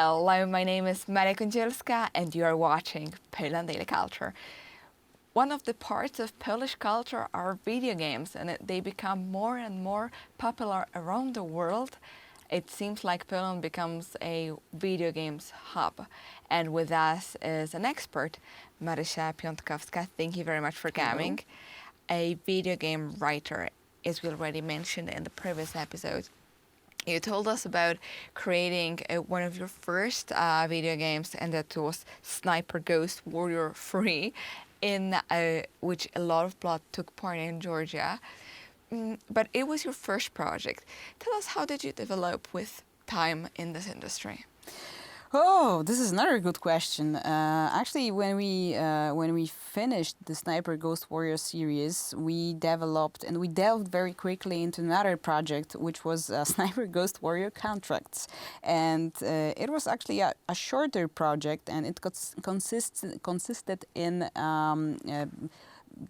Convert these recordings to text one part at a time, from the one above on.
Hello, my name is Maria Kądzielska and you are watching Poland Daily Culture. One of the parts of Polish culture are video games, and they become more and more popular around the world. It seems like Poland becomes a video games hub. And with us is an expert, Marysia Piątkowska. Thank you very much for coming. Hello. A video game writer, as we already mentioned in the previous episode. You told us about creating one of your first video games, and that was Sniper Ghost Warrior 3, in which a lot of blood took part in Georgia. But it was your first project. Tell us, how did you develop with time in this industry? Oh, this is another good question. Actually, when we finished the Sniper Ghost Warrior series, we developed and we delved very quickly into another project, which was Sniper Ghost Warrior Contracts, and it was actually a shorter project, and it consisted in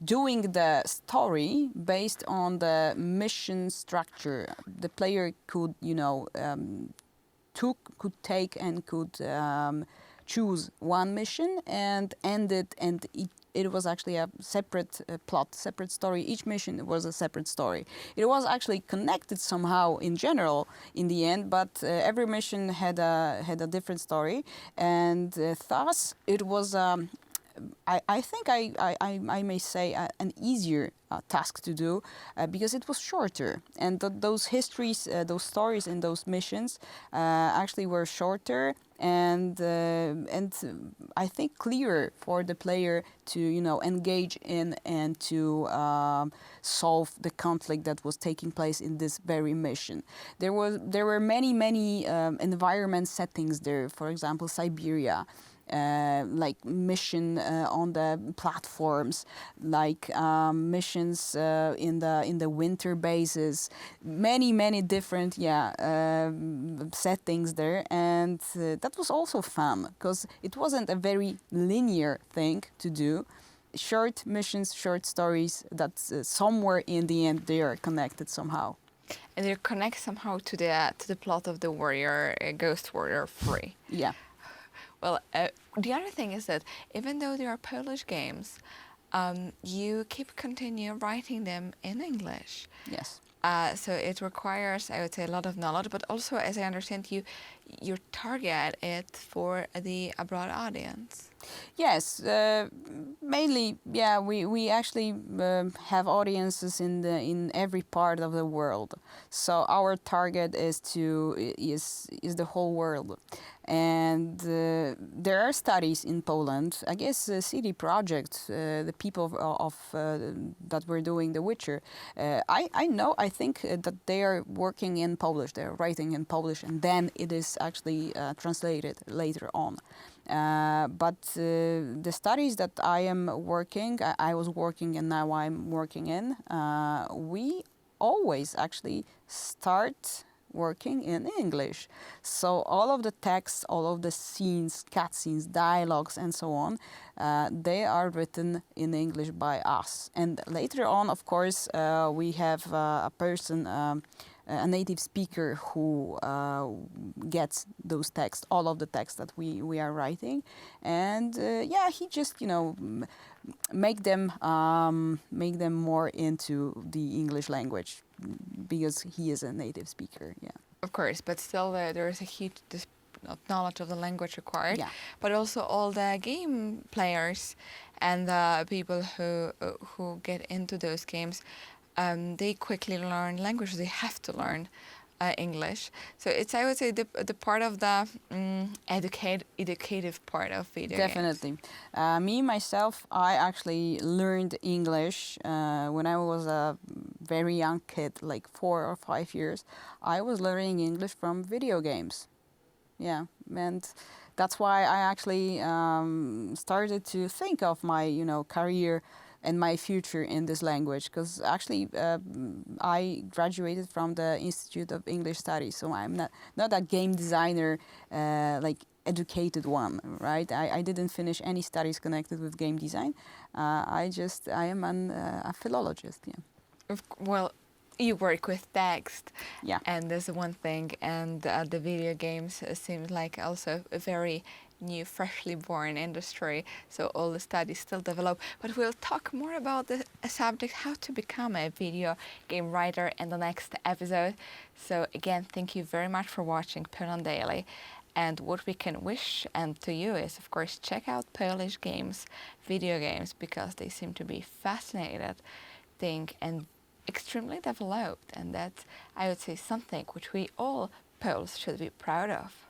doing the story based on the mission structure. The player could, could take and could choose one mission and end it, and it was actually a separate plot, separate story. Each mission was a separate story. It was actually connected somehow in general in the end, but every mission had a different story, and thus it was I think I may say an easier task to do because it was shorter, and those histories, those stories in those missions actually were shorter and I think clearer for the player to engage in and to solve the conflict that was taking place in this very mission. There were many environment settings there. For example, Siberia. Like mission on the platforms, like missions in the winter bases, many different settings there, and that was also fun because it wasn't a very linear thing to do. Short missions, short stories that somewhere in the end they are connected somehow. And they connect somehow to the plot of the Warrior, Ghost Warrior 3. Yeah. Well, the other thing is that even though they are Polish games, you continue writing them in English. Yes. So it requires, I would say, a lot of knowledge, but also, as I understand, you target it for the abroad audience. Yes, mainly, yeah. We actually have audiences in every part of the world. So our target is the whole world, and there are studies in Poland. I guess CD Projekt, the people of that were doing The Witcher, I think that they are working in Polish. They are writing in Polish, and then it is actually translated later on. But the studies that I was working and now I'm working in, we always actually start working in English. So all of the text, all of the scenes, cutscenes, dialogues, and so on, they are written in English by us. And later on, of course, we have a person, a native speaker who gets those texts, all of the texts that we are writing, and he just make them more into the English language because he is a native speaker. Yeah. Of course, but still there is a huge knowledge of the language required. Yeah. But also all the game players and the people who get into those games, they quickly learn language. They have to learn English. So it's, I would say, the part of the educative part of video games. Definitely. Me, myself, I actually learned English when I was a very young kid, like 4 or 5 years. I was learning English from video games. Yeah, and that's why I actually started to think of my, career and my future in this language, because actually I graduated from the Institute of English Studies, so I'm not a game designer like educated one, right? I didn't finish any studies connected with game design. I am a philologist. Yeah. Well, You work with text, Yeah. and there's one thing, and the video games seems like also a very new, freshly born industry. So all the studies still develop. But we'll talk more about the subject, how to become a video game writer, in the next episode. So again, thank you very much for watching Poland Daily. And what we can wish and to you is, of course, check out Polish games, video games, because they seem to be fascinated thing and extremely developed, and that's, I would say, something which we all Poles should be proud of.